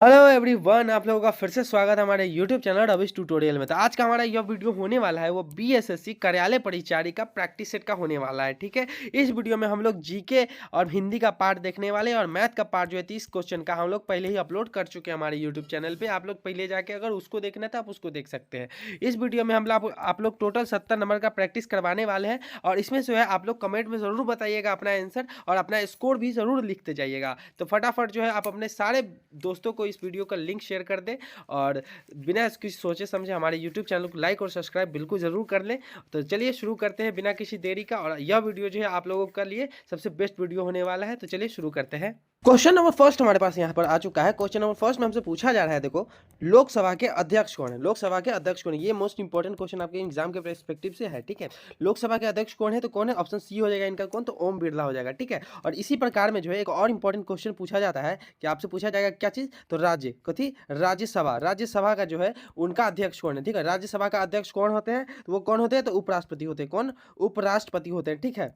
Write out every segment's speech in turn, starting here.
Hello everyone, आप लोगों का फिर से स्वागत है हमारे यूट्यूब चैनल रविश ट्यूटोरियल में। तो आज का हमारा यह वीडियो होने वाला है वो बीएसएससी कार्यालय परिचारी का प्रैक्टिस सेट का होने वाला है। ठीक है, इस वीडियो में हम लोग जीके और हिंदी का पार्ट देखने वाले हैं और मैथ का पार्ट जो है 30 क्वेश्चन का हम लोग पहले ही अपलोड कर चुके हैं हमारे यूट्यूब चैनल पे। आप लोग पहले जाके अगर उसको देखना है तो आप उसको देख सकते हैं। इस वीडियो में हम लोग आप लोग टोटल 70 नंबर का प्रैक्टिस करवाने वाले हैं और इसमें जो है आप लोग कमेंट में ज़रूर बताइएगा अपना आंसर और अपना स्कोर भी ज़रूर लिखते जाइएगा। तो फटाफट जो है आप अपने सारे दोस्तों को इस वीडियो का लिंक शेयर कर दें और बिना कुछ सोचे समझे हमारे यूट्यूब चैनल को लाइक और सब्सक्राइब बिल्कुल ज़रूर कर लें। तो चलिए शुरू करते हैं बिना किसी देरी का। और यह वीडियो जो है आप लोगों के लिए सबसे बेस्ट वीडियो होने वाला है। तो चलिए शुरू करते हैं। क्वेश्चन नंबर फर्स्ट हमारे पास यहाँ पर आ चुका है। क्वेश्चन नंबर फर्स्ट में हमसे पूछा जा रहा है, देखो, लोकसभा के अध्यक्ष कौन है? लोकसभा के अध्यक्ष कौन है? ये मोस्ट इंपॉर्टेंट क्वेश्चन आपके एग्जाम के पर्सपेक्टिव से है। ठीक है, लोकसभा के अध्यक्ष कौन है? तो कौन है? ऑप्शन सी हो जाएगा इनका। कौन? तो ओम बिरला हो जाएगा। ठीक है, और इसी प्रकार में जो है एक और इंपॉर्टेंट क्वेश्चन पूछा जाता है कि आपसे पूछा जाएगा क्या चीज? तो राज्य कथी? राज्यसभा। राज्यसभा का जो है उनका अध्यक्ष कौन है? ठीक है, राज्यसभा का अध्यक्ष कौन होते हैं? तो वो कौन होते हैं? तो उपराष्ट्रपति होते हैं। कौन? उपराष्ट्रपति होते हैं। ठीक है,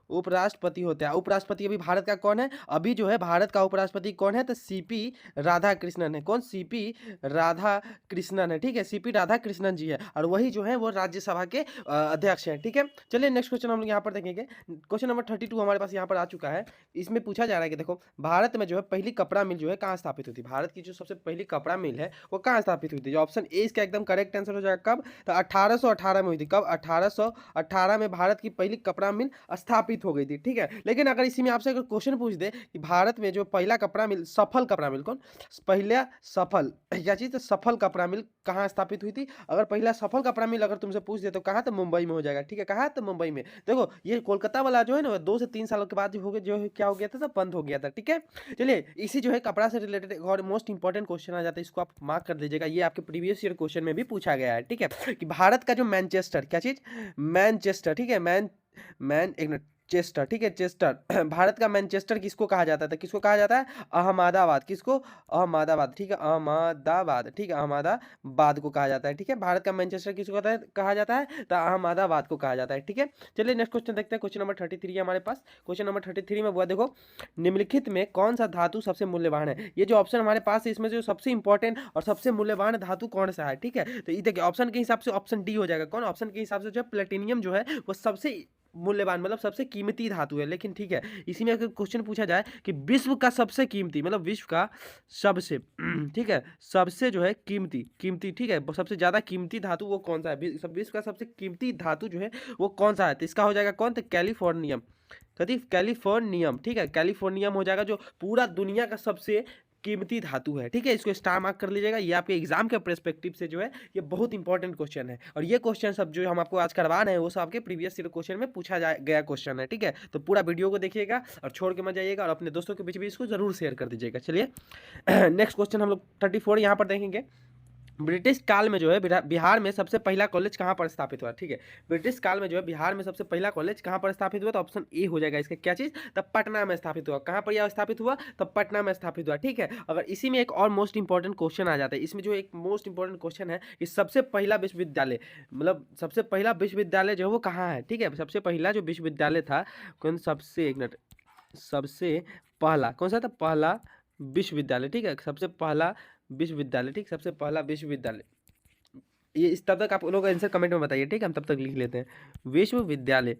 उपराष्ट्रपति होते हैं। उपराष्ट्रपति अभी भारत का कौन है? अभी जो है भारत का उपराष्ट्रपति कौन है? तो सीपी राधाकृष्णन है। कौन? सीपी राधाकृष्णन है। ठीक है, सीपी राधाकृष्णन जी है और वही जो है वो राज्यसभा के अध्यक्ष हैं। ठीक है, चलिए नेक्स्ट क्वेश्चन हम लोग यहाँ पर देखेंगे। क्वेश्चन नंबर 32 हमारे पास यहाँ पर आ चुका है। इसमें पूछा जा रहा है कि देखो, भारत में जो है पहली कपड़ा मिल जो है कहाँ स्थापित हुई थी? भारत की जो सबसे पहली कपड़ा मिल है वो कहाँ स्थापित हुई थी? जो ऑप्शन ए इसका एकदम करेक्ट आंसर हो जाएगा। कब? तो 1818 में हुई थी। कब? 1818 में भारत की पहली कपड़ा मिल स्थापित हो गई थी। ठीक है, लेकिन अगर इसी में आपसे अगर क्वेश्चन पूछ दे कि भारत में जो पहला कपड़ा मिल, सफल कपड़ा मिल, कौन? पहला सफल क्या चीज? तो सफल कपड़ा मिल कहाँ स्थापित हुई थी? अगर पहला सफल कपड़ा मिल अगर तुमसे पूछ दे तो कहाँ? तो मुंबई में हो जाएगा। ठीक है, कहाँ? तो मुंबई में। देखो, ये कोलकाता वाला जो है ना 2 से 3 सालों के बाद हो गया, जो क्या हो गया था? तो बंद हो गया था। ठीक है, चलिए इसी जो है कपड़ा से रिलेटेड एक और मोस्ट इंपॉर्टेंट क्वेश्चन आ जाता है, इसको आप मार्क कर लीजिएगा। ये आपके प्रीवियस ईयर क्वेश्चन में भी पूछा गया है। ठीक है, कि भारत का जो मैनचेस्टर, क्या चीज? मैनचेस्टर। ठीक है, मैन एक मिनट, चेस्टर। ठीक है, चेस्टर भारत का मैनचेस्टर किसको कहा जाता था? किसको कहा जाता है? अहमदाबाद। किसको? अहमदाबाद। ठीक है, अहमदाबाद। ठीक है, अहमदाबाद को कहा जाता है। ठीक है, भारत का मैनचेस्टर किसको कहा जाता है? तो अहमदाबाद को कहा जाता है। ठीक है, चलिए नेक्स्ट क्वेश्चन देखते हैं। क्वेश्चन नंबर 33 है हमारे पास। क्वेश्चन नंबर 33 में हुआ, देखो, निम्नलिखित में कौन सा धातु सबसे मूल्यवान है? ये जो ऑप्शन हमारे पास है इसमें जो सबसे इंपॉर्टेंट और सबसे मूल्यवान धातु कौन सा है? ठीक है, तो ये देखिए ऑप्शन के हिसाब से ऑप्शन डी हो जाएगा। कौन? ऑप्शन के हिसाब से जो है प्लेटिनियम जो है वो सबसे मूल्यवान मतलब सबसे कीमती धातु है। लेकिन ठीक है, इसी में अगर क्वेश्चन पूछा जाए कि विश्व का सबसे कीमती मतलब विश्व का सबसे ठीक है, सबसे जो है कीमती कीमती ठीक है, सबसे ज्यादा कीमती धातु वो कौन सा है? विश्व का सबसे कीमती धातु जो है वो कौन सा है? तो इसका हो जाएगा कौन? तो कैलिफोर्नियम। कथी? कैलिफोर्नियम। ठीक है, कैलिफोर्नियम हो जाएगा, जो पूरा दुनिया का सबसे कीमती धातु है। ठीक है, इसको स्टार मार्क कर लीजिएगा। ये आपके एग्जाम के पर्सपेक्टिव से जो है ये बहुत इंपॉर्टेंट क्वेश्चन है और ये क्वेश्चन सब जो हम आपको आज करवा रहे हैं वो सब आपके प्रीवियस ईयर क्वेश्चन में पूछा गया क्वेश्चन है। ठीक है, तो पूरा वीडियो को देखिएगा और छोड़ के मत जाइएगा और अपने दोस्तों के बीच भी इसको जरूर शेयर कर दीजिएगा। चलिए नेक्स्ट क्वेश्चन हम लोग 34 यहाँ पर देखेंगे। ब्रिटिश काल में जो है बिहार में सबसे पहला कॉलेज कहाँ पर स्थापित हुआ? ठीक है, ब्रिटिश काल में जो है बिहार में सबसे पहला कॉलेज कहाँ पर स्थापित हुआ? तो ऑप्शन ए हो जाएगा इसका। क्या चीज? तब पटना में स्थापित हुआ। कहाँ पर यह स्थापित हुआ? तब पटना में स्थापित हुआ। ठीक है, अगर इसी में एक और मोस्ट इंपॉर्टेंट क्वेश्चन आ जाता है, इसमें जो एक मोस्ट इंपॉर्टेंट क्वेश्चन है कि सबसे पहला विश्वविद्यालय मतलब सबसे पहला विश्वविद्यालय जो है वो कहाँ है? ठीक है, सबसे पहला जो विश्वविद्यालय था कौन? सबसे एक मिनट, सबसे पहला कौन सा था? पहला विश्वविद्यालय। ठीक है, सबसे पहला विश्वविद्यालय। ठीक, सबसे पहला विश्वविद्यालय। ये इस तब तक आप लोग आंसर कमेंट में बताइए। ठीक है, हम तब तक लिख लेते हैं विश्वविद्यालय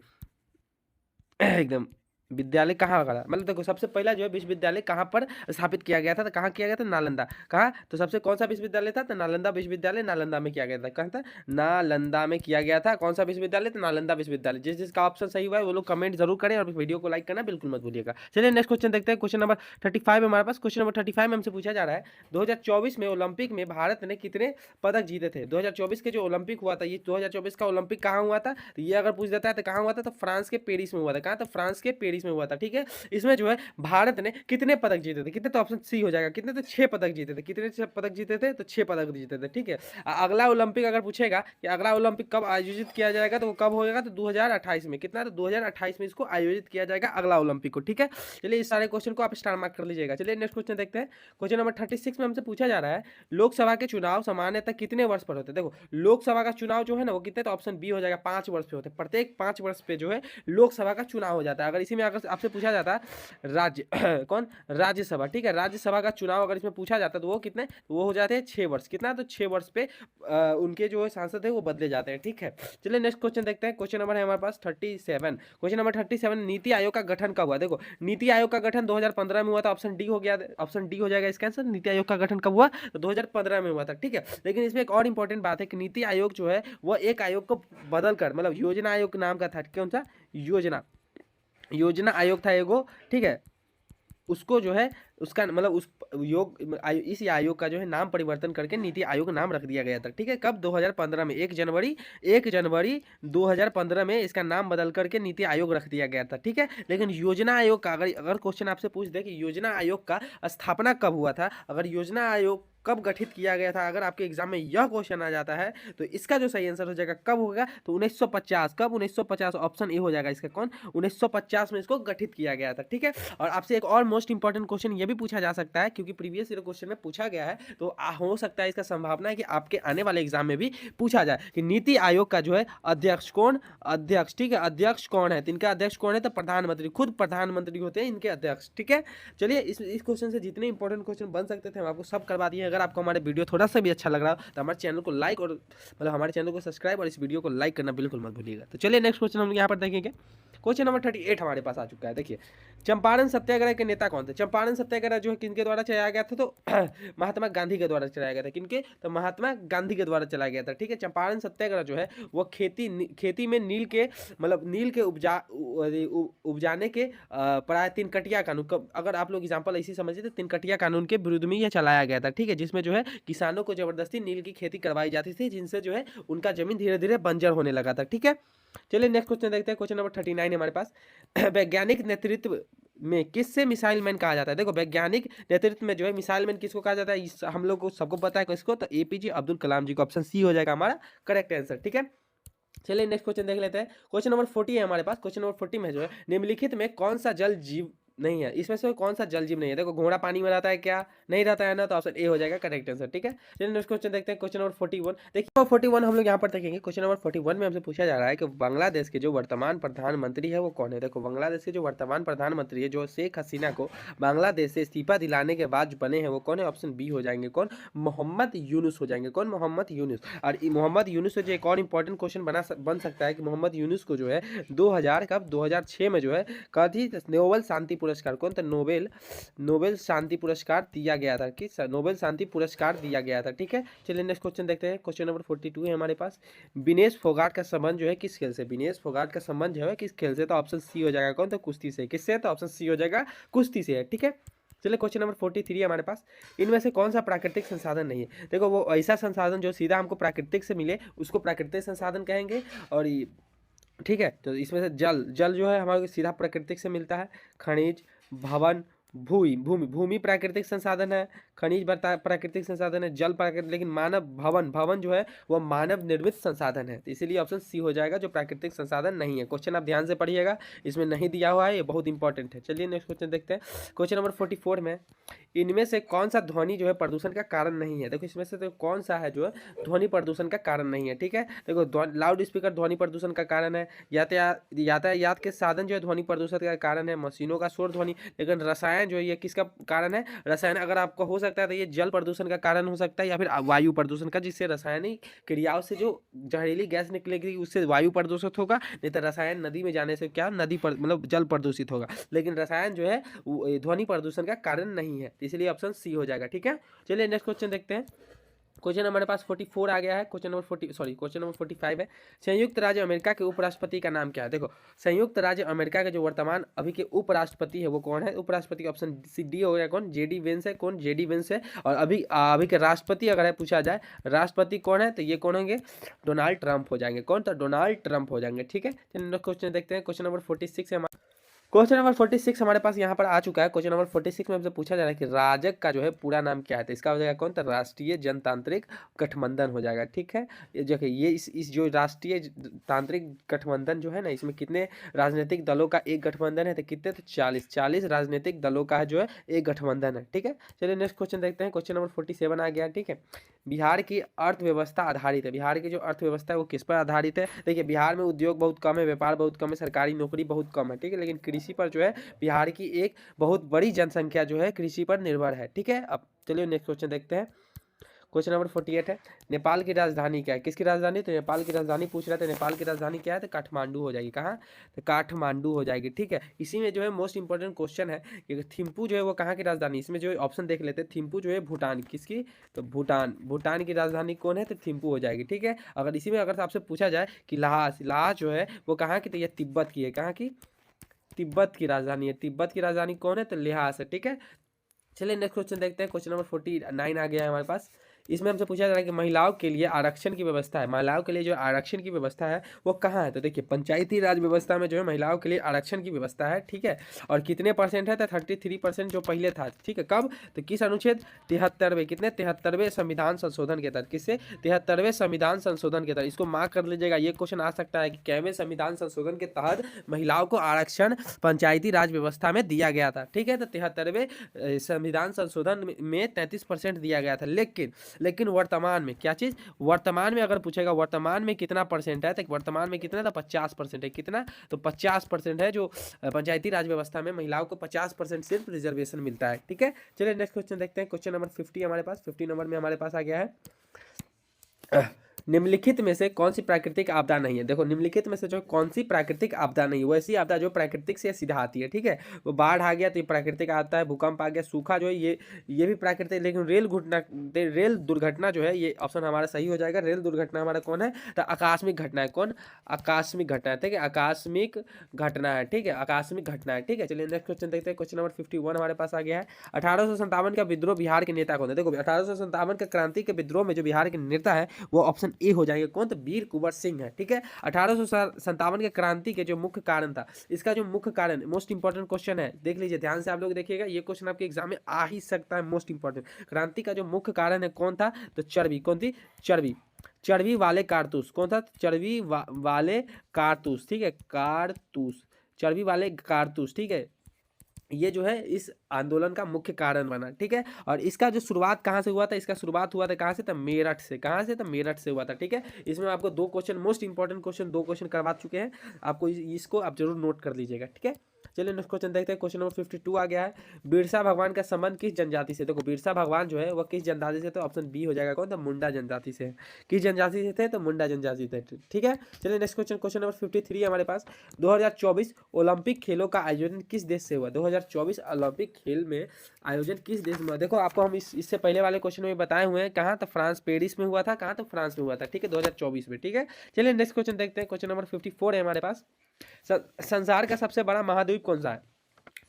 एकदम। विद्यालय कहाँ का? मतलब देखो सबसे पहला जो है विश्वविद्यालय कहाँ पर स्थापित किया गया था? तो कहाँ किया गया था? नालंदा। कहाँ? तो सबसे कौन सा विश्वविद्यालय था? तो नालंदा विश्वविद्यालय, नालंदा में किया गया था। कहाँ था? नालंदा में किया गया था। कौन सा विश्वविद्यालय? तो नालंदा विश्वविद्यालय। जिसका ऑप्शन सही हुआ है वो लोग कमेंट जरूर करें और वीडियो को लाइक करना बिल्कुल मत भूलिएगा। चलिए नेक्स्ट क्वेश्चन देखते हैं। क्वेश्चन नंबर 35 हमारे पास। क्वेश्चन नंबर 35 में हमसे पूछा जा रहा है 2024 में ओलंपिक में भारत ने कितने पदक जीते थे? 2024 के जो ओलंपिक हुआ था, ये 2024 का ओलंपिक कहाँ हुआ था? तो ये अगर पूछ देता है तो कहाँ हुआ था? तो फ्रांस के पेरिस में हुआ था। कहाँ? तो फ्रांस के पेरिस में हुआ था। ठीक है, इसमें जो है भारत ने कितने पदक जीते थे? कितने? तो ऑप्शन सी हो जाएगा। कितने? तो 6 पदक जीते थे। कितने पदक जीते थे? तो 6 पदक जीते थे। ठीक है, अगला ओलंपिक अगर पूछेगा कि अगला ओलंपिक कब आयोजित किया जाएगा तो वो कब होगा? तो 2028 में। कितना? तो 2028 में इसको आयोजित किया जाएगा अगला ओलंपिक को। ठीक है, चलिए इस सारे क्वेश्चन को आप स्टार मार्क कर लीजिएगा। चलिए नेक्स्ट क्वेश्चन देखते हैं। क्वेश्चन नंबर 36 में हमसे पूछा जा रहा है लोकसभा के चुनाव सामान्यतः कितने वर्ष पर होते हैं? देखो लोकसभा का चुनाव जो है ना वो कितने? तो ऑप्शन बी हो जाएगा 5 वर्ष पे होते हैं। प्रत्येक 5 वर्ष पे जो है लोकसभा का चुनाव हो जाता है। अगर इसी में अगर आपसे पूछा जाता राज्य कौन राज्यसभा, ठीक है, राज्यसभा का चुनाव अगर इसमें पूछा जाता तो वो कितने, वो हो जाते हैं 6 वर्ष, कितना, तो 6 वर्ष पे उनके जो सांसद है वो बदले जाते हैं, ठीक है। चलिए नेक्स्ट क्वेश्चन देखते हैं। क्वेश्चन नंबर है हमारे पास 37। क्वेश्चन नंबर 37, नीति आयोग का गठन कब हुआ? देखो नीति आयोग का गठन 2015 में हुआ था, ऑप्शन डी हो गया, ऑप्शन डी हो जाएगा इसका आंसर। नीति आयोग का गठन कब हुआ? तो 2015 में हुआ था, ठीक है। लेकिन इसमें एक और इंपॉर्टेंट बात है कि नीति आयोग जो है वो एक आयोग को बदल कर, मतलब योजना आयोग नाम का था, कौन सा, योजना आयोग था एगो, ठीक है, उसको जो है उसका मतलब उस इस आयोग का जो है नाम परिवर्तन करके नीति आयोग नाम रख दिया गया था, ठीक है। कब? 2015 में, 1 जनवरी 2015 में इसका नाम बदल करके नीति आयोग रख दिया गया था, ठीक है। लेकिन योजना आयोग का अगर क्वेश्चन आपसे पूछ दे कि योजना आयोग का स्थापना कब हुआ था, अगर योजना आयोग कब गठित किया गया था, अगर आपके एग्जाम में यह क्वेश्चन आ जाता है तो इसका जो सही आंसर हो जाएगा कब होगा, तो 1950। कब? 1950, ऑप्शन ए हो जाएगा इसका, कौन, 1950 में इसको गठित किया गया था, ठीक है। और आपसे एक और मोस्ट इंपॉर्टेंट क्वेश्चन ये भी पूछा जा सकता है, क्योंकि प्रीवियस ईयर क्वेश्चन में पूछा गया है, तो हो सकता है इसका संभावना है कि आपके आने वाले एग्जाम में भी पूछा जाए कि नीति आयोग का जो है अध्यक्ष कौन, अध्यक्ष, ठीक है, अध्यक्ष कौन है, तो इनका अध्यक्ष कौन है, तो प्रधानमंत्री, खुद प्रधानमंत्री होते हैं इनके अध्यक्ष, ठीक है। चलिए इस क्वेश्चन से जितने इंपॉर्टेंट क्वेश्चन बन सकते थे हम आपको सब करवा दिए। अगर आपको हमारे वीडियो थोड़ा सा भी अच्छा लग रहा हो तो हमारे चैनल को लाइक और मतलब हमारे चैनल को सब्सक्राइब और इस वीडियो को लाइक करना बिल्कुल मत भूलिएगा। तो चलिए नेक्स्ट क्वेश्चन हम यहाँ पर देखेंगे। क्वेश्चन नंबर 38 हमारे पास आ चुका है। देखिए, चंपारण सत्याग्रह के नेता कौन थे? चंपारण सत्याग्रह जो है किनके द्वारा चलाया गया था, तो महात्मा गांधी के द्वारा चलाया गया था। किनके? तो महात्मा गांधी के द्वारा चलाया गया था, ठीक है। चंपारण सत्याग्रह जो है वो खेती में नील के उपजाने के प्राय तिनकटिया कानून, अगर आप लोग एग्जाम्पल ऐसी समझिए तो तिनकटिया कानून के विरुद्ध में यह चलाया गया था, ठीक है, जिसमें जो है किसानों को जबरदस्ती नील की खेती करवाई जाती थी, जिनसे जो है उनका जमीन धीरे धीरे बंजर होने लगा था, ठीक है। चलिए नेक्स्ट क्वेश्चन देखते हैं। क्वेश्चन नंबर 39 हमारे पास, वैज्ञानिक नेतृत्व में किससे मिसाइल मैन कहा जाता है? देखो, वैज्ञानिक नेतृत्व में जो है मिसाइल मैन किसको कहा जाता है, हम लोग को सबको पता है किसको, तो एपीजे अब्दुल कलाम जी को। ऑप्शन सी हो जाएगा हमारा करेक्ट आंसर, ठीक है। चलिए नेक्स्ट क्वेश्चन देख लेते हैं। क्वेश्चन नंबर 40 है हमारे पास। क्वेश्चन नंबर 40 में जो है निम्नलिखित में कौन सा जल जीव नहीं है, इसमें से कौन सा जल जीव नहीं है? देखो, घोड़ा पानी में रहता है क्या? नहीं रहता है ना, तो ऑप्शन ए हो जाएगा करेक्ट आंसर, ठीक है। चलिए नेक्स्ट क्वेश्चन देखते हैं। क्वेश्चन नंबर 41 देखिए, 41 हम लोग यहाँ पर देखेंगे। क्वेश्चन नंबर 41 में हमसे पूछा जा रहा है कि बांग्लादेश के जो वर्तमान प्रधानमंत्री है वो कौन है? देखो, बांग्लादेश के जो वर्तमान प्रधानमंत्री है, जो शेख हसीना को बांग्लादेश से इस्तीफा दिलाने के बाद जो बने हैं वो कौन है? ऑप्शन बी हो जाएंगे, कौन? मोहम्मद यूनुस हो जाएंगे, कौन? मोहम्मद यूनुस। और मोहम्मद यूनुस से जो एक और इंपॉर्टेंट क्वेश्चन बन सकता है कि मोहम्मद यूनुस को जो है 2006 में जो है कथी नोबेल शांति पुरस्कार, कौन? तो नोबेल शांति पुरस्कार दिया गया था, किस? नोबेल शांति पुरस्कार दिया गया था, ठीक है। चलिए नेक्स्ट क्वेश्चन देखते हैं। क्वेश्चन नंबर 42 है हमारे पास। विनेश फोगाट का संबंध जो है किस खेल से? विनेश फोगाट का संबंध जो है किस खेल से? तो ऑप्शन सी हो जाएगा, कौन? तो कुश्ती से। किससे? तो ऑप्शन सी हो जाएगा कुश्ती से, ठीक है। चलिए क्वेश्चन नंबर 43 हमारे पास। इनमें से कौन सा प्राकृतिक संसाधन नहीं है? देखो, वो ऐसा संसाधन जो सीधा हमको प्राकृतिक से मिले उसको प्राकृतिक संसाधन कहेंगे, और ठीक है, तो इसमें से जल जो है हमारे सीधा प्राकृतिक से मिलता है। खनिज, भवन, भूमि प्राकृतिक संसाधन है, खनिज प्राकृतिक संसाधन है, जल प्राकृतिक, लेकिन भवन जो है वो मानव निर्मित संसाधन है, तो इसीलिए ऑप्शन सी हो जाएगा जो प्राकृतिक संसाधन नहीं है। क्वेश्चन आप ध्यान से पढ़िएगा, इसमें नहीं दिया हुआ है, ये बहुत इंपॉर्टेंट है। चलिए नेक्स्ट क्वेश्चन देखते हैं। क्वेश्चन नंबर 44 में इनमें से कौन सा ध्वनि जो है प्रदूषण का कारण नहीं है? देखो, इसमें से तो कौन सा है जो है ध्वनि प्रदूषण का कारण नहीं है, ठीक है। देखो, लाउड स्पीकर ध्वनि प्रदूषण का कारण है, यातायात के साधन जो है ध्वनि प्रदूषण का कारण है, मशीनों का शोर ध्वनि, लेकिन रसायन जो है ये किसका कारण है? रसायन अगर आपको हो सकता है तो ये जल प्रदूषण का कारण हो सकता है, या फिर वायु प्रदूषण का, जिससे रासायनिक क्रियाओं से जो जहरीली गैस निकलेगी उससे वायु प्रदूषित होगा, नहीं तो रसायन नदी में जाने से क्या मतलब जल प्रदूषित होगा, लेकिन रसायन जो है ध्वनि प्रदूषण का कारण नहीं है, इसलिए ऑप्शन सी हो जाएगा, ठीक है। चलिए नेक्स्ट क्वेश्चन देखते हैं। क्वेश्चन हमारे पास 44 आ गया है। क्वेश्चन नंबर 45 है। संयुक्त राज्य अमेरिका के उपराष्ट्रपति का नाम क्या है? देखो, संयुक्त राज्य अमेरिका के जो वर्तमान अभी के उपराष्ट्रपति है वो कौन है? उपराष्ट्रपति ऑप्शन डी हो गया, कौन? जेडी वेंस है, कौन? जेडी वेंस है। और अभी के राष्ट्रपति अगर पूछा जाए राष्ट्रपति कौन है, तो ये कौन होंगे? डोनाल्ड ट्रंप हो जाएंगे, कौन? तो डोनाल्ड ट्रंप हो जाएंगे, ठीक है। चलिए क्वेश्चन देखते हैं। क्वेश्चन नंबर 46 है। क्वेश्चन नंबर 46 हमारे पास यहाँ पर आ चुका है। क्वेश्चन नंबर 46 में हमसे पूछा जा रहा है कि राजग का जो है पूरा नाम क्या है? तो इसका हो जाएगा, कौन? तो राष्ट्रीय जनतांत्रिक गठबंधन हो जाएगा, ठीक है। ये देखिए, ये इस जो राष्ट्रीय तांत्रिक गठबंधन जो है ना, इसमें कितने राजनीतिक दलों का एक गठबंधन है? तो कितने? तो 40 राजनीतिक दलों का जो है एक गठबंधन है, ठीक है। चलिए नेक्स्ट क्वेश्चन देखते हैं। क्वेश्चन नंबर 47 आ गया, ठीक है। बिहार की अर्थव्यवस्था आधारित है। बिहार की जो अर्थव्यवस्था है वो किस पर आधारित है? देखिए बिहार में उद्योग बहुत कम है, व्यापार बहुत कम है, सरकारी नौकरी बहुत कम है, ठीक है, लेकिन कृषि पर जो है बिहार की एक बहुत बड़ी जनसंख्या जो है कृषि पर निर्भर है, ठीक है। अब चलिए नेक्स्ट क्वेश्चन देखते हैं। क्वेश्चन नंबर 48 है, नेपाल की राजधानी क्या है? किसकी राजधानी? तो नेपाल की राजधानी पूछ रहा था। नेपाल की राजधानी क्या है? तो काठमांडू हो जाएगी। कहाँ? तो काठमांडू हो जाएगी, ठीक है। इसी में जो है मोस्ट इंपॉर्टेंट क्वेश्चन है कि थिम्पू जो है वो कहाँ की राजधानी? इसमें जो है ऑप्शन देख लेते हैं। थिम्पू जो है भूटान, किसकी? तो भूटान की राजधानी कौन है? तो थिम्पू हो जाएगी, ठीक है। अगर इसी में अगर आपसे पूछा जाए कि लहास जो है वो कहाँ की? तो ये तिब्बत की है। कहाँ की? तिब्बत की राजधानी है। तिब्बत की राजधानी कौन है? तो ल्हास है, ठीक है। चलिए नेक्स्ट क्वेश्चन देखते हैं। क्वेश्चन नंबर 49 आ गया है हमारे पास। इसमें हमसे पूछा जा रहा है कि महिलाओं के लिए आरक्षण की व्यवस्था है। महिलाओं के लिए जो आरक्षण की व्यवस्था है वो कहाँ है? तो देखिए पंचायती राज व्यवस्था में जो है महिलाओं के लिए आरक्षण की व्यवस्था है, ठीक है। और कितने परसेंट है? तो 33% जो पहले था, ठीक है। कब? तो किस अनुच्छेद? 73वें, कितने? 73वें संविधान संशोधन के तहत। किससे? 73वें संविधान संशोधन के तहत। इसको मार्क कर लीजिएगा। ये क्वेश्चन आ सकता है कि कैवें संविधान संशोधन के तहत महिलाओं को आरक्षण पंचायती राज व्यवस्था में दिया गया था, ठीक है। तो 73वें संविधान संशोधन में 33% दिया गया था। लेकिन वर्तमान में क्या चीज़? वर्तमान में अगर पूछेगा वर्तमान में कितना परसेंट है, तो वर्तमान में कितना था? 50% है। कितना? तो 50% है जो पंचायती राज व्यवस्था में महिलाओं को 50% सिर्फ रिजर्वेशन मिलता है, ठीक है। चलिए नेक्स्ट क्वेश्चन देखते हैं। क्वेश्चन नंबर 50 हमारे पास, 50 नंबर में हमारे पास आ गया है। निम्नलिखित में से कौन सी प्राकृतिक आपदा नहीं है? देखो निम्नलिखित में से जो कौन सी प्राकृतिक आपदा नहीं है, वो ऐसी आपदा जो प्राकृतिक से सीधा आती है, ठीक है। वो बाढ़ आ गया तो ये प्राकृतिक आता है, भूकंप आ गया, सूखा जो है ये भी प्राकृतिक। लेकिन रेल दुर्घटना जो है, ये ऑप्शन हमारा सही हो जाएगा। रेल दुर्घटना हमारा कौन है? तो आकस्मिक घटना है। कौन? आकस्मिक घटना है, ठीक है। आकस्मिक घटना है, ठीक है। आकस्मिक घटना है, ठीक है। चलिए नेक्स्ट क्वेश्चन देखते हैं। क्वेश्चन नंबर 51 हमारे पास आ गया है। 1857 का विद्रोह बिहार के नेता कौन है? देखो 1857 का क्रांति के विद्रोह में जो बिहार के नेता है वो ऑप्शन ए हो जाएंगे। कौन? तो वीर कुंवर सिंह है, ठीक है। 1857 के क्रांति के जो मुख्य कारण था, इसका जो मुख्य कारण, मोस्ट इंपॉर्टेंट क्वेश्चन है, देख लीजिए ध्यान से आप लोग देखिएगा। ये क्वेश्चन आपके एग्जाम में आ ही सकता है। मोस्ट इंपॉर्टेंट क्रांति का जो मुख्य कारण है कौन था? तो चर्बी। कौन थी? चर्बी। चर्बी वाले कारतूस। कौन था? चर्बी वाले कारतूस, ठीक है। कारतूस, चर्बी वाले कारतूस, ठीक है। ये जो है इस आंदोलन का मुख्य कारण बना, ठीक है। और इसका जो शुरुआत कहाँ से हुआ था? इसका शुरुआत हुआ था कहाँ से? तो मेरठ से। कहाँ से? तो मेरठ से हुआ था, ठीक है। इसमें आपको दो क्वेश्चन, मोस्ट इंपॉर्टेंट क्वेश्चन, दो क्वेश्चन करवा चुके हैं आपको। इसको आप जरूर नोट कर लीजिएगा, ठीक है। चलिए नेक्स्ट क्वेश्चन देखते हैं। क्वेश्चन नंबर 52 आ गया है। बिरसा भगवान का संबंध किस जनजाति से? देखो बिरसा भगवान जो है वह किस जनजाति से? तो ऑप्शन बी हो जाएगा। कौन? तो मुंडा जनजाति से। किस जनजाति से थे? तो मुंडा जनजाति से, ठीक है। चलिए नेक्स्ट क्वेश्चन, क्वेश्चन नंबर 53 हमारे पास। 2024 ओलंपिक खेलों का आयोजन किस देश से हुआ? 2024 ओलंपिक खेल में आयोजन किस देश में हुआ? देखो आपको हम इससे पहले वाले क्वेश्चन में बताए हुए हैं। कहाँ? तो फ्रांस, पेरिस में हुआ था। कहाँ? तो फ्रांस में हुआ था, ठीक है, 2024 में, ठीक है। चलिए नेक्स्ट क्वेश्चन देखते हैं। क्वेश्चन नंबर 54 है हमारे पास। संसार का सबसे बड़ा महाद्वीप कौन सा है?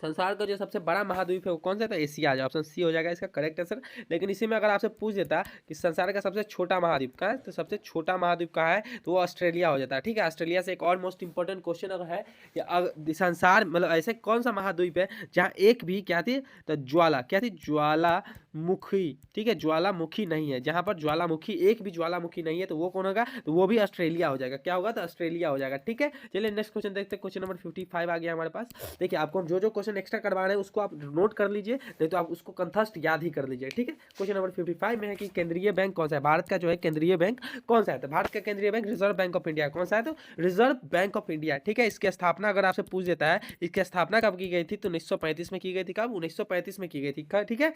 संसार का जो सबसे बड़ा महाद्वीप है वो कौन सा है? तो एशिया। जो ऑप्शन सी हो जाएगा इसका करेक्ट आंसर। लेकिन इसी में अगर आपसे पूछ देता कि संसार का सबसे छोटा महाद्वीप कहाँ है, तो सबसे छोटा महाद्वीप कहाँ है, तो वो ऑस्ट्रेलिया हो जाता है, ठीक है। ऑस्ट्रेलिया से एक और मोस्ट इंपॉर्टेंट क्वेश्चन अगर है कि संसार मतलब ऐसे कौन सा महाद्वीप है जहाँ एक भी क्या थी? तो ज्वाला, क्या थी? ज्वालामुखी, ठीक है, ज्वालामुखी नहीं है। जहाँ पर ज्वालामुखी, एक भी ज्वालामुखी नहीं है, तो वो कौन होगा? तो वो भी ऑस्ट्रेलिया हो जाएगा। क्या होगा? तो ऑस्ट्रेलिया हो जाएगा, ठीक है। चलिए नेक्स्ट क्वेश्चन देखते हैं। क्वेश्चन नंबर 55 आ गया हमारे पास। देखिए आपको हम जो जो क्वेश्चन एक्स्ट्रा करवा रहे हैं उसको आप नोट कर लीजिए, नहीं तो आप उसको कंठस्थ याद ही कर लीजिए, ठीक है। क्वेश्चन नंबर 55 में है कि केंद्रीय बैंक कौन सा है? भारत का जो है केंद्रीय बैंक कौन सा है? तो भारत का केंद्रीय bank reserve bank of India. कौन सा है? तो रिजर्व बैंक ऑफ इंडिया, ठीक है। इसकी स्थापना अगर आपसे पूछ देता है इसकी स्थापना कब की गई थी, तो 1935 में की गई थी। कब? 1935 में की गई थी, ठीक है।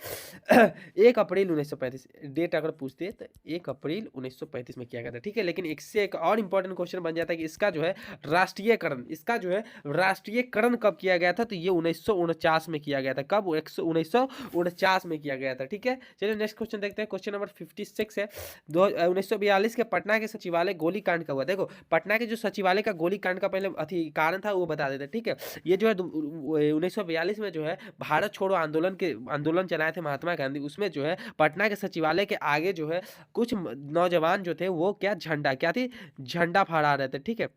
1 अप्रैल 1935 डेट अगर पूछते तो 1 अप्रैल 1935 में किया गया था, ठीक है। लेकिन इससे एक और इंपॉर्टेंट क्वेश्चन बन जाता है कि इसका जो है राष्ट्रीयकरण, इसका जो है राष्ट्रीयकरण कब किया गया था, तो ये 1949 में किया गया था। कब? 1949 में किया गया था, ठीक है। चलिए नेक्स्ट क्वेश्चन देखते हैं। क्वेश्चन नंबर 56 है। 1942 के पटना के सचिवालय गोलीकांड का हुआ। देखो पटना के जो सचिवालय का गोलीकांड का पहले कारण था वो बता देते, ठीक है। ये जो है 1942 में जो है भारत छोड़ो आंदोलन चलाए थे महात्मा गांधी। उसमें जो है पटना के सचिवालय के आगे जो है कुछ नौजवान जो थे वो क्या थी? झंडा फहरा रहे थे, ठीक है।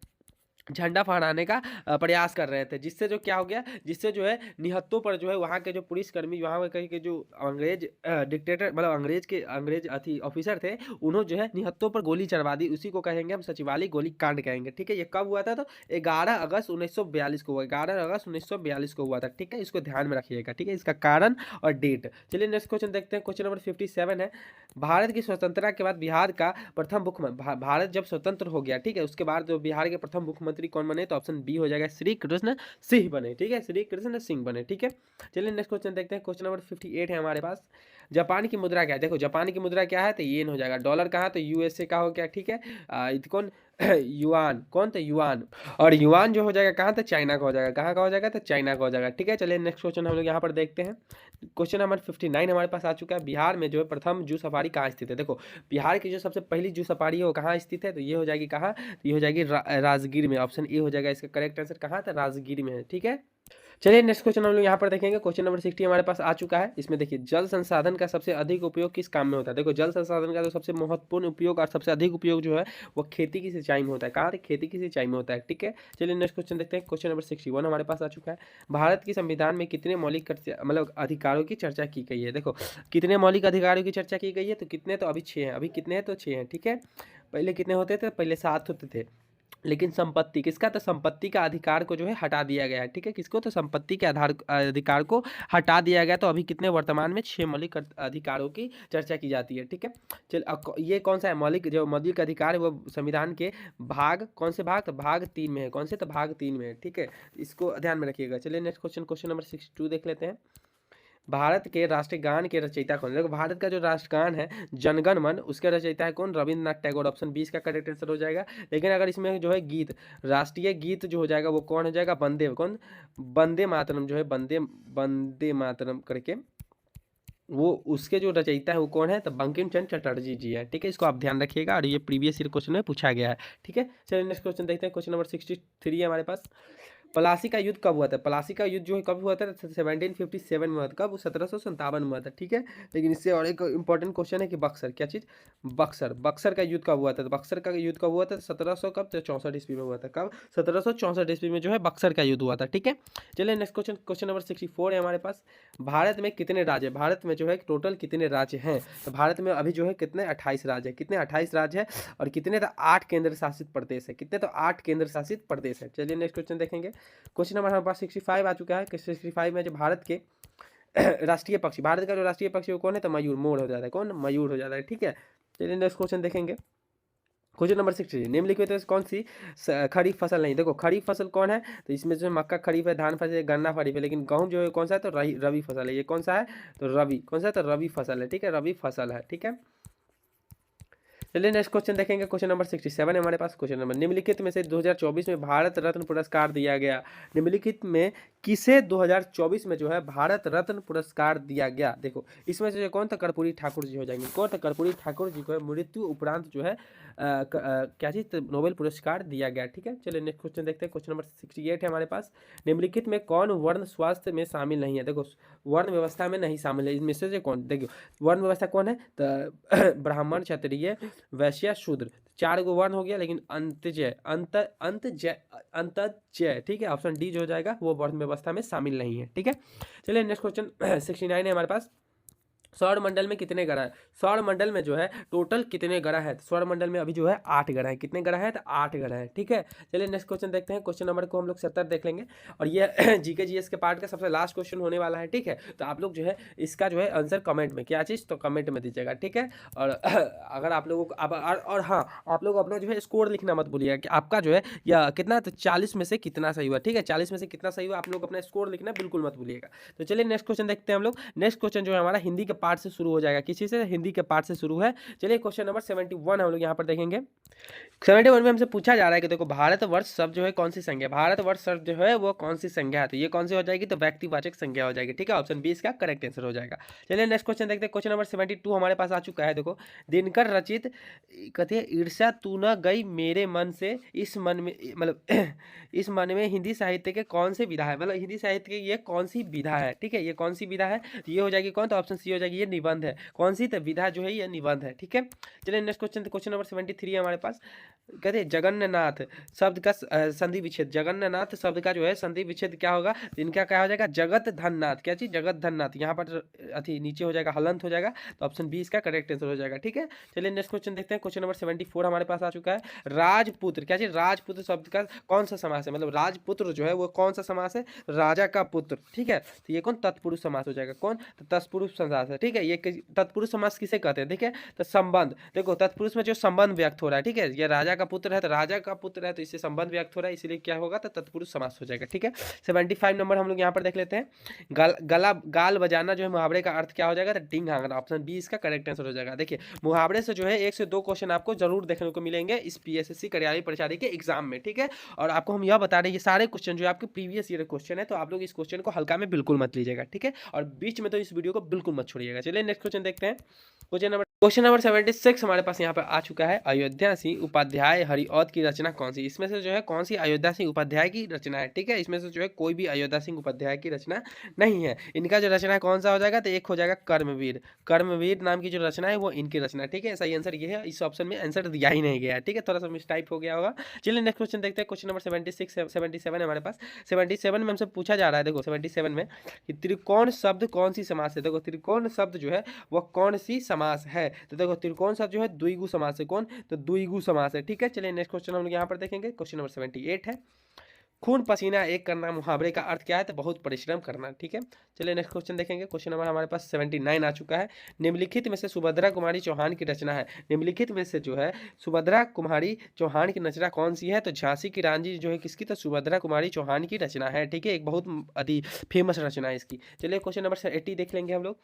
झंडा फहराने का प्रयास कर रहे थे, जिससे जो क्या हो गया, जिससे जो है निहत्तों पर जो है वहाँ के जो पुलिसकर्मी, वहाँ के जो अंग्रेज डिक्टेटर, मतलब अंग्रेज ऑफिसर थे, उन्होंने जो है निहत्तों पर गोली चलवा दी। उसी को कहेंगे हम सचिवालय गोली कांड कहेंगे, ठीक है। ये कब हुआ था? तो 11 अगस्त 1942 को हुआ। 11 अगस्त 1942 को हुआ था, ठीक है। इसको ध्यान में रखिएगा, ठीक है, इसका कारण और डेट। चलिए नेक्स्ट क्वेश्चन देखते हैं। क्वेश्चन नंबर 57 है। भारत की स्वतंत्रता के बाद बिहार का प्रथम मुख्यमंत्री, भारत जब स्वतंत्र हो गया, ठीक है, उसके बाद जो बिहार के प्रथम मुख्यमंत्री कौन बने, तो ऑप्शन बी हो जाएगा, श्री कृष्ण सिंह बने, ठीक है, श्री कृष्ण सिंह बने, ठीक है। चलिए नेक्स्ट क्वेश्चन देखते हैं, क्वेश्चन नंबर 58 है हमारे पास। जापान की मुद्रा क्या है, देखो जापान की मुद्रा क्या है, तो येन हो जाएगा। डॉलर कहाँ, तो यूएसए का हो गया, ठीक है। कौन युआन, कौन, तो युआन, और युआन जो हो जाएगा कहाँ, तो चाइना का हो जाएगा, कहाँ का हो जाएगा, तो चाइना का हो जाएगा, ठीक है। चलिए नेक्स्ट क्वेश्चन हम लोग यहाँ पर देखते हैं। क्वेश्चन नंबर 59 हमारे पास आ चुका है। बिहार में जो है प्रथम जू सफारी कहाँ स्थित है, देखो बिहार की जो सबसे पहली जू सफारी है वो कहाँ स्थित है, तो ये हो जाएगी कहाँ, तो ये हो जाएगी राजगीर में। ऑप्शन ए हो जाएगा इसका करेक्ट आंसर, कहाँ, तो राजगीर में है, ठीक है। चलिए नेक्स्ट क्वेश्चन हम लोग यहाँ पर देखेंगे। क्वेश्चन नंबर 60 हमारे पास आ चुका है। इसमें देखिए जल संसाधन का सबसे अधिक उपयोग किस काम में होता है, देखो जल संसाधन का जो सबसे महत्वपूर्ण उपयोग और सबसे अधिक उपयोग जो है वो खेती की सिंचाई में होता है, कहाँ, खेती की सिंचाई में होता है, ठीक है। चलिए नेक्स्ट क्वेश्चन देखते हैं। क्वेश्चन नंबर 61 हमारे पास आ चुका है। भारत की संविधान में कितने मौलिक मतलब अधिकारों की चर्चा की गई है, देखो कितने मौलिक अधिकारों की चर्चा की गई है, तो कितने, तो अभी 6 हैं, अभी कितने हैं, तो 6 हैं, ठीक है। पहले कितने होते थे, पहले 7 होते थे, लेकिन संपत्ति किसका, तो संपत्ति का अधिकार को जो है हटा दिया गया है, ठीक है, किसको, तो संपत्ति के अधिकार को हटा दिया गया। तो अभी कितने वर्तमान में 6 मौलिक अधिकारों की चर्चा की जाती है, ठीक है। चल ये कौन सा है, मौलिक जो मौलिक अधिकार है वो संविधान के भाग, कौन से भाग, तो भाग 3 में है, कौन से, तो भाग 3 में है, ठीक है, इसको ध्यान में रखिएगा। चलिए नेक्स्ट क्वेश्चन, क्वेश्चन नंबर 62 देख लेते हैं। भारत के राष्ट्रीय गान के रचयिता कौन है, देखो भारत का जो राष्ट्रगान है जनगण मन, उसके रचयिता है कौन, रविंद्रनाथ टैगोर। ऑप्शन 20 का करेक्ट आंसर हो जाएगा। लेकिन अगर इसमें जो है गीत, राष्ट्रीय गीत जो हो जाएगा वो कौन हो जाएगा, वंदे, कौन, वंदे मातरम जो है, वंदे वंदे मातरम करके, वो उसके जो रचयिता है वो कौन है, तो बंकिम चंद्र चटर्जी जी है, ठीक है, इसको आप ध्यान रखिएगा, और ये प्रीवियस ईयर क्वेश्चन में पूछा गया है, ठीक है। चलिए नेक्स्ट क्वेश्चन देखते हैं। क्वेश्चन नंबर 63 है हमारे पास। प्लासी का युद्ध कब हुआ था, प्लासी का युद्ध जो है कब हुआ था, 1757 में हुआ था, कब, 1757 में हुआ था, ठीक है। लेकिन इससे और एक इंपॉर्टेंट क्वेश्चन है कि बक्सर, क्या चीज़, बक्सर, बक्सर का युद्ध कब हुआ था, तो बक्सर का युद्ध कब हुआ था, 1700 कब, तो 64 ईस्वी में हुआ था, कब, 1764 ईस्वी में जो है बक्सर का युद्ध हुआ था, ठीक है। चलिए नेक्स्ट क्वेश्चन, क्वेश्चन नंबर 64 है हमारे पास। भारत में कितने राज्य, भारत में जो है टोटल कितने राज्य हैं, तो भारत में अभी जो है कितने, 28 राज्य है, कितने, 28 राज्य है, और कितने, तो 8 केंद्र शासित प्रदेश है, कितने, तो 8 केंद्र शासित प्रदेश है। चलिए नेक्स्ट क्वेश्चन देखेंगे। क्वेश्चन नंबर हमारे पास 65 आ चुका है कि 65 में जो भारत के राष्ट्रीय पक्षी, भारत का जो राष्ट्रीय पक्षी वो कौन है, तो मयूर, मोर हो जाता है, कौन, मयूर हो जाता है, ठीक है। चलिए नेक्स्ट क्वेश्चन देखेंगे। क्वेश्चन नंबर 60, निम्नलिखित में से कौन सी खरीफ फसल नहीं, देखो खरीफ फसल कौन है, तो इसमें जो मक्का खरीफ है, धान फसल है, गन्ना खरीफ है, लेकिन गेहूं जो है कौन सा है, तो रवि फसल है, ये कौन सा है, तो रवि, कौन सा है, तो रवि फसल है, ठीक है, रवि फसल है, ठीक है। चलिए नेक्स्ट क्वेश्चन देखेंगे। क्वेश्चन नंबर 67 है हमारे पास। क्वेश्चन नंबर, निम्नलिखित में से 2024 में भारत रत्न पुरस्कार दिया गया, निम्नलिखित में किसे 2024 में जो है भारत रत्न पुरस्कार दिया गया, देखो इसमें से कौन, था कर्पूरी ठाकुर जी हो जाएंगे, कौन, था कर्पूरी ठाकुर जी को मृत्यु उपरांत जो है क्या चीज, नोबेल पुरस्कार दिया गया, ठीक है। चलिए नेक्स्ट क्वेश्चन देखते हैं। क्वेश्चन नंबर 68 है हमारे पास। निम्नलिखित में कौन वर्ण स्वास्थ्य में शामिल नहीं है, देखो वर्ण व्यवस्था में नहीं शामिल है, इनमें से कौन, देखिए वर्ण व्यवस्था कौन है, तो ब्राह्मण, क्षत्रिय, वैश्य, शूद्र, 4 गो वर्ण हो गया, लेकिन अंतजय, अंतजय, ठीक है, ऑप्शन डी जो हो जाएगा वो वर्ण व्यवस्था में शामिल नहीं है, ठीक है। चलिए नेक्स्ट क्वेश्चन 69 है हमारे पास। सौर मंडल में कितने ग्रह है, सौर मंडल में जो है टोटल कितने ग्रह है, सौर मंडल में अभी जो है 8 ग्रह है, कितने ग्रह है, तो 8 ग्रह है, ठीक है। चलिए नेक्स्ट क्वेश्चन देखते हैं। क्वेश्चन नंबर को हम लोग 70 देख लेंगे, और ये जीके जीएस के पार्ट का सबसे लास्ट क्वेश्चन होने वाला है, ठीक है। तो आप लोग जो है इसका जो है आंसर कमेंट में, क्या चीज़, तो कमेंट में दीजिएगा, ठीक है। और अगर आप लोगों को और हाँ, आप लोग अपना जो है स्कोर लिखना मत भूलिएगा कि आपका जो है या कितना, तो 40 में से कितना सही हुआ, ठीक है, 40 में से कितना सही हुआ, आप लोग अपना स्कोर लिखना बिल्कुल मत भूलिएगा। तो चलिए नेक्स्ट क्वेश्चन देखते हैं हम लोग। नेक्स्ट क्वेश्चन जो है हमारा हिंदी के पार्ट से शुरू हो जाएगा, किसी से, हिंदी के पार्ट से शुरू है। चलिए क्वेश्चन नंबर 71 हम लोग यहाँ पर देखेंगे। 71 में हमसे पूछा जा रहा है कि देखो भारतवर्ष शब्द जो है कौन सी संज्ञा, भारतवर्ष शब्द जो है वो कौन सी संज्ञा है, तो ये कौन सी हो जाएगी, तो व्यक्तिवाचक संज्ञा हो जाएगी, ठीक है, ऑप्शन 20 का करेक्ट आंसर हो जाएगा। चलिए नेक्स्ट क्वेश्चन देखते हैं। क्वेश्चन नंबर 72 हमारे पास आ चुका है। देखो दिनकर रचित कहते हैं ईर्ष्या तू न गई मेरे मन से, इस मन में, मतलब इस मन में हिंदी साहित्य के कौन से विधा है, मतलब हिंदी साहित्य की ये कौन सी विधा है, ठीक है, ये कौन सी विधा है, तो ये हो जाएगी कौन, तो ऑप्शन सी हो जाएगी, ये निबंध है, कौन सी, तो विधा जो है ये निबंध है, ठीक है। चलिए नेक्स्ट क्वेश्चन, क्वेश्चन नंबर 73 है हमारे पास। कहते हैं जगन्नाथ शब्द का संधि विच्छेद, जगन्नाथ शब्द का जो है संधि विच्छेद क्या होगा, इनका क्या हो जाएगा, जगत धननाथ, क्या चीज, जगत धननाथ, यहाँ पर अथी नीचे हो जाएगा हलंत हो जाएगा, तो ऑप्शन बी इसका करेक्ट आंसर हो जाएगा, ठीक है। चलिए नेक्स्ट क्वेश्चन देखते हैं। क्वेश्चन नंबर 74 हमारे पास आ चुका है। राजपुत्र, क्या चीज, राजपुत्र शब्द का कौन सा समास है, मतलब राजपुत्र जो है वो कौन सा समास है, राजा का पुत्र, ठीक है, तो ये कौन, तत्पुरुष समास हो जाएगा, कौन, तो तत्पुरुष समास है, ठीक है। ये तत्पुरुष समास किसे कहते हैं, ठीक है। तो संबंध, देखो तत्पुरुष में जो संबंध व्यक्त हो रहा है, ठीक है, ये राजा का पुत्र है तो राजा का पुत्र है तो इससे संबंध व्यक्त हो रहा है, इसलिए क्या होगा तो तत्पुरुष समास हो जाएगा, ठीक है। 75 नंबर हम लोग यहाँ पर देख लेते हैं। गाल बजाना जो है मुहावरे का अर्थ क्या हो जाएगा, तो टिंग हाँकना, ऑप्शन बी इसका करेक्ट आंसर हो जाएगा। देखिए मुहावरे से जो है 1 से 2 क्वेश्चन आपको जरूर देखने को मिलेंगे इस पीएसएससी कार्यालय परिचारी के एग्जाम में, ठीक है। और आपको हम यह बता रहे हैं ये सारे क्वेश्चन जो आपके प्रीवियस ईयर क्वेश्चन है, तो आप लोग इस क्वेश्चन को हल्का में बिल्कुल मत लीजिएगा, ठीक है। और बीच में तो इस वीडियो को बिल्कुल मत छोड़िएगा। चलिए नेक्स्ट क्वेश्चन देखते हैं। क्वेश्चन नंबर 76 हमारे पास यहाँ पे आ चुका है। अयोध्या सिंह उपाध्याय हरिऔध की रचना कौन सी, इसमें से जो है कौन सी अयोध्या सिंह उपाध्याय की रचना है, ठीक है। इसमें से जो है कोई भी अयोध्या सिंह उपाध्याय की रचना नहीं है। इनका जो रचना कौन सा हो जाएगा, तो एक हो जाएगा कर्मवीर। कर्मवीर नाम की जो रचना है वो इनकी रचना, ठीक है। सही आंसर ये है, इस ऑप्शन में आंसर दिया ही नहीं गया, ठीक है, थोड़ा सा मिस टाइप हो गया होगा। चलिए नेक्स्ट क्वेश्चन देखते हैं। क्वेश्चन नंबर 77 है हमारे पास। 77 में हमसे पूछा जा रहा है, देखो 77 में कि त्रिकोण शब्द कौन सी समास है। देखो त्रिकोण शब्द जो है वह कौन सी समास है, तो देखो त्रिकोण शब्द जो है द्विगु समास है। कौन, तो द्विगु समास है, ठीक है। चलिए नेक्स्ट क्वेश्चन हम लोग यहाँ पर देखेंगे। क्वेश्चन नंबर 78 है। खून पसीना एक करना मुहावरे का अर्थ क्या है, तो बहुत परिश्रम करना, ठीक है। चलिए नेक्स्ट क्वेश्चन देखेंगे। क्वेश्चन नंबर हमारे पास 79 आ चुका है। निम्नलिखित में से सुभद्रा कुमारी चौहान की रचना है। निम्नलिखित में से जो है सुभद्रा कुमारी चौहान की रचना कौन सी है, तो झांसी की रानी जो है किसकी, तो सुभद्रा कुमारी चौहान की रचना है, ठीक है। एक बहुत अति फेमस रचना है इसकी। चलिए क्वेश्चन नंबर 80 देख लेंगे हम लोग।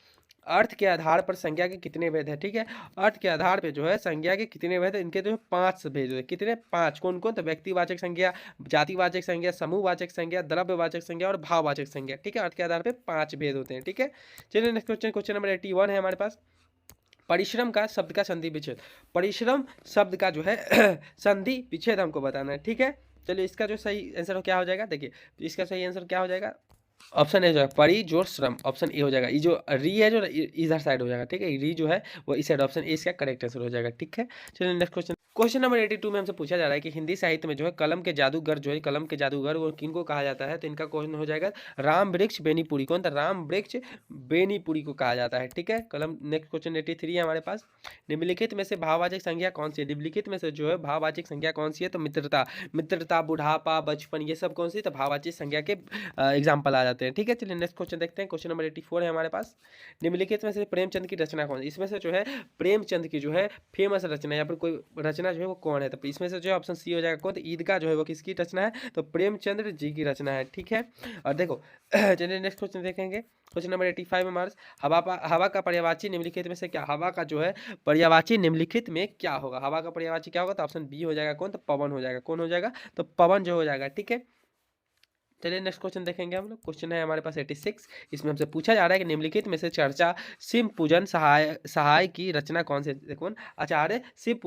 अर्थ के आधार पर संज्ञा के कितने भेद है, ठीक है। अर्थ के आधार पर जो है संज्ञा के कितने भेद है, इनके जो है 5 भेद है। कितने, 5। कौन कौन, तो व्यक्तिवाचक संज्ञा, जातिवाचक संज्ञा, समूहवाचक संज्ञा, द्रव्यवाचक संज्ञा और भाववाचक संज्ञा, ठीक है। अर्थ के आधार पे 5 भेद होते हैं, ठीक है। चलिए नेक्स्ट क्वेश्चन, क्वेश्चन नंबर 81 है हमारे पास। परिश्रम का शब्द का संधि विच्छेद। परिश्रम शब्द का जो है संधि विच्छेद हमको बताना है, ठीक है। चलिए इसका जो सही आंसर क्या हो जाएगा, देखिए इसका सही आंसर क्या हो जाएगा, ऑप्शन ए जो है परि जोड़ श्रम, ऑप्शन ए हो जाएगा। ये जो री है जो इधर साइड हो जाएगा, ठीक है, री जो है वो इस साइड, ऑप्शन ए इसका करेक्ट आंसर हो जाएगा, ठीक है। चलिए नेक्स्ट क्वेश्चन। क्वेश्चन नंबर 82 में हमसे पूछा जा रहा है कि हिंदी साहित्य में जो है कलम के जादूगर जो है, कलम के जादूगर वो किनको कहा जाता है, तो इनका क्वेश्चन हो जाएगा राम वृक्ष बेनीपुरी। कौन था, राम वृक्ष बेनीपुरी को कहा जाता है, ठीक है। कलम नेक्स्ट क्वेश्चन 83 है हमारे पास। निम्नलिखित में से भाववाचक संज्ञा कौन सी है, निम्नलिखित में से जो है भाववाचक संज्ञा कौन सी है, तो मित्रता, मित्रता, बुढ़ापा, बचपन, ये सब कौन सी, तो भाववाचक संज्ञा के एग्जाम्पल आ जाते हैं, ठीक है। चलिए नेक्स्ट क्वेश्चन देखते हैं। क्वेश्चन नंबर 84 है हमारे पास। निम्नलिखित में से प्रेमचंद की रचना कौन है, इसमें से जो है प्रेमचंद की जो है फेमस रचना या फिर कोई रचना जो है वो कौन है, तो इसमें से जो है ऑप्शन सी हो जाएगा। कौन, तो ईदगाह जो है वो किसकी रचना है, तो प्रेमचंद्र जी की रचना है, ठीक है। और देखो चलिए नेक्स्ट क्वेश्चन देखेंगे। क्वेश्चन नंबर 85 में हमारे हवा का पर्यायवाची निम्नलिखित में से क्या, हवा का जो है पर्यायवाची निम्नलिखित में क्या होगा, हवा का पर्यायवाची क्या होगा, तो ऑप्शन बी हो जाएगा। कौन, तो पवन हो जाएगा। कौन हो जाएगा, तो पवन जो हो जाएगा, ठीक है। चलिए नेक्स्ट क्वेश्चन देखेंगे हम लोग। क्वेश्चन है हमारे पास 86। इसमें हमसे पूछा जा रहा है कि निम्नलिखित में से चर्चा शिव पूजन सहाय की रचना कौन से, कौन, आचार्य शिव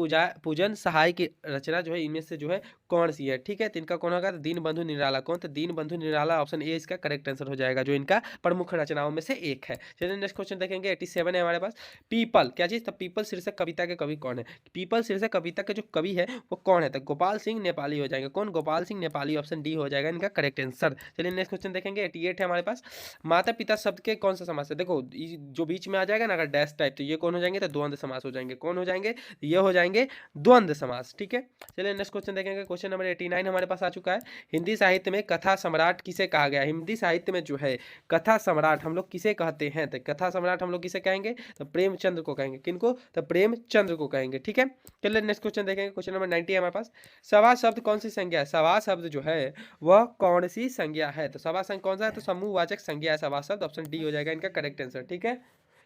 पूजन सहाय की रचना जो है इनमें से जो है कौन सी है, ठीक है। तो इनका कौन होगा, तो दीन बंधु निराला। कौन, तो दीन बंधु निराला, ऑप्शन ए इसका करेक्ट आंसर हो जाएगा, जो इनका प्रमुख रचनाओं में से एक है। चलिए नेक्स्ट क्वेश्चन देखेंगे। 87 है हमारे पास। पीपल क्या चीज़, तो पीपल शीर्षक कविता के कवि कौन है, पीपल शीर्षक कविता के जो कवि है वो कौन है, तो गोपाल सिंह नेपाली हो जाएंगे। कौन, गोपाल सिंह नेपाली, ऑप्शन डी हो जाएगा इनका करेक्ट आंसर। चलिए नेक्स्ट क्वेश्चन देखेंगे। 88 है हमारे पास। माता पिता शब्द के कौन सा समास है, देखो जो बीच में आ जाएगा ना अगर डैश टाइप, तो ये कौन हो जाएंगे, तो द्वंद्व समास हो जाएंगे। कौन हो जाएंगे, ये हो जाएंगे द्वंद्व समास, ठीक है। चलिए नेक्स्ट क्वेश्चन देखेंगे। क्वेश्चन नंबर 89 हमारे पास आ चुका है। हिंदी साहित्य में कथा सम्राट किसे कहा गया, हिंदी साहित्य में जो है कथा सम्राट हम लोग किसे कहते हैं, तो कथा सम्राट हम लोग किसे कहेंगे, तो प्रेमचंद्र को कहेंगे। किनको, तो प्रेमचंद्र को कहेंगे, ठीक है। चलिए नेक्स्ट क्वेश्चन देखेंगे। क्वेश्चन नंबर 90 है हमारे पास। सभा शब्द कौन सी संज्ञा है, सभा शब्द जो है वह कौन सी संज्ञा है, तो सभा संज्ञा कौन सा है, तो समूहवाचक संज्ञा है सभा शब्द, ऑप्शन डी हो जाएगा इनका करेक्ट आंसर, ठीक है।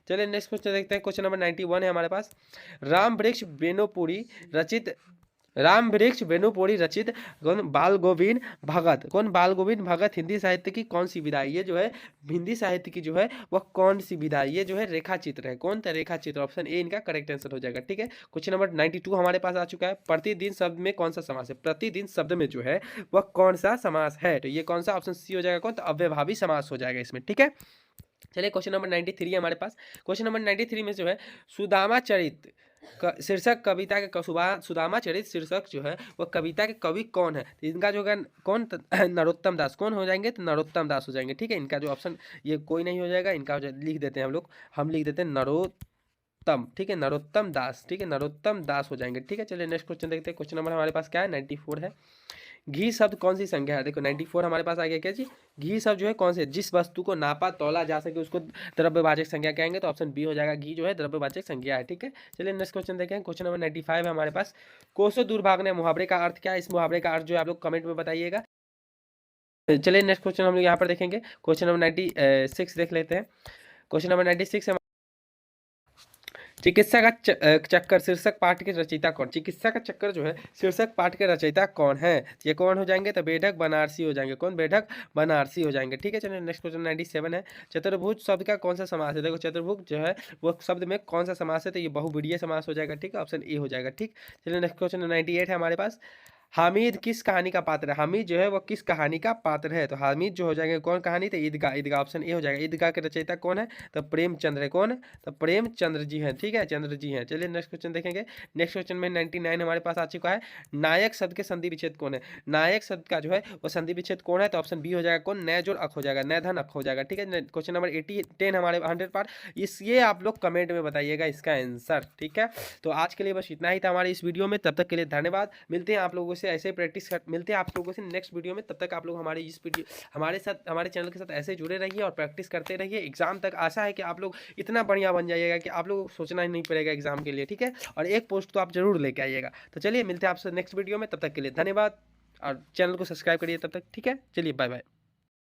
चलिए नेक्स्ट क्वेश्चन देखते हैं। क्वेश्चन नंबर 91 है हमारे पास। राम वृक्ष बेनीपुरी रचित, राम वृक्ष बेनीपुरी रचित कौन, बाल गोविंद भगत। कौन, बाल गोविंद भगत हिंदी साहित्य की कौन सी विधा है, ये जो है हिंदी साहित्य की जो है वह कौन सी विधा है, ये जो है रेखा चित्र है। कौन, तो रेखा चित्र, ऑप्शन ए इनका करेक्ट आंसर हो जाएगा, ठीक है। क्वेश्चन नंबर 92 हमारे पास आ चुका है। प्रतिदिन शब्द में कौन सा समास है, प्रतिदिन शब्द में जो है वह कौन सा समास है, तो ये कौन सा, ऑप्शन सी हो जाएगा। कौन, तो अव्ययभावी समास हो जाएगा इसमें, ठीक है। चलिए क्वेश्चन नंबर 93 है हमारे पास। क्वेश्चन नंबर 93 में जो है सुदामा चरित शीर्षक कविता के सुदामा चरित शीर्षक जो है वह कविता के कवि कौन है, तो इनका जो है कौन, नरोत्तम दास। कौन हो जाएंगे, तो नरोत्तम दास हो जाएंगे, ठीक है। इनका जो ऑप्शन ये कोई नहीं हो जाएगा, इनका लिख देते हैं हम लिख देते हैं नरोत्तम, ठीक है, नरोत्तम दास, ठीक है, नरोत्तम दास हो जाएंगे, ठीक है। चलिए नेक्स्ट क्वेश्चन देखते हैं। क्वेश्चन नंबर हमारे पास क्या है, 94 है। घी शब्द कौन सी संख्या है? देखो 94 हमारे पास आ गया क्या जी? घी शब्द जो है कौन से, जिस वस्तु को नापा तौला जा सके उसको द्रव्यवाचक संख्या कहेंगे, तो ऑप्शन बी हो जाएगा, घी जो है द्रव्यवाचक संख्या है। ठीक है, चलिए नेक्स्ट क्वेश्चन देखें। क्वेश्चन नंबर 95 है हमारे पास। कोसों दूर भागने मुहावरे का अर्थ क्या है? इस मुहावरे का अर्थ जो है आप लोग कमेंट में बताइएगा। चलिए नेक्स्ट क्वेश्चन हम लोग यहाँ पर देखेंगे। क्वेश्चन नंबर 96 देख लेते हैं। क्वेश्चन नंबर 96 है, चिकित्सा का चक्कर शीर्षक पाठ के रचयिता कौन? चिकित्सा का चक्कर जो है शीर्षक पाठ के रचयिता कौन है? ये कौन हो जाएंगे? तो बेढक बनारसी हो जाएंगे। कौन? बेढक बनारसी हो जाएंगे। ठीक है, चलिए नेक्स्ट क्वेश्चन 97 है। चतुर्भुज शब्द का कौन सा समास है? देखो चतुर्भुज जो है वो शब्द में कौन सा समास है? तो ये बहुब्रीहि समास हो जाएगा। ठीक है, ऑप्शन ए हो जाएगा। ठीक, चलिए नेक्स्ट क्वेश्चन 98 है हमारे पास। हामिद किस कहानी का पात्र है? हामिद जो है वो किस कहानी का पात्र है? तो हामिद जो हो जाएंगे कौन कहानी? तो ईदगाह। ईदगाह ऑप्शन ए हो जाएगा। ईदगाह के रचयिता कौन है? तो प्रेमचंद्र है। कौन है? तो प्रेमचंद्र जी हैं। ठीक है, चंद्र जी हैं। चलिए नेक्स्ट क्वेश्चन देखेंगे। नेक्स्ट क्वेश्चन में 99 हमारे पास आ चुका है। नायक शब्द के संधि विच्छेद कौन है? नायक शब्द का जो है वो संधि विच्छेद कौन है? तो ऑप्शन बी हो जाएगा। कौन? नय जोड़ अक हो जाएगा, नय धन अक हो जाएगा। ठीक है, क्वेश्चन नंबर 10 हमारे 100 पार्ट, इस ये आप लोग कमेंट में बताइएगा इसका आंसर। ठीक है, तो आज के लिए बस इतना ही था हमारे इस वीडियो में। तब तक के लिए धन्यवाद। मिलते हैं आप लोगों से ऐसे प्रैक्टिस मिलते हैं आप लोगों से नेक्स्ट वीडियो में। तब तक आप लोग हमारे इस वीडियो हमारे साथ हमारे चैनल के साथ ऐसे जुड़े रहिए और प्रैक्टिस करते रहिए। एग्जाम तक आशा है कि आप लोग इतना बढ़िया बन जाइएगा कि आप लोगों को सोचना ही नहीं पड़ेगा एग्जाम के लिए। ठीक है, और एक पोस्ट तो आप जरूर लेके आइएगा। तो चलिए मिलते हैं आपसे नेक्स्ट वीडियो में। तब तक के लिए धन्यवाद और चैनल को सब्सक्राइब करिए तब तक। ठीक है, चलिए बाय बाय।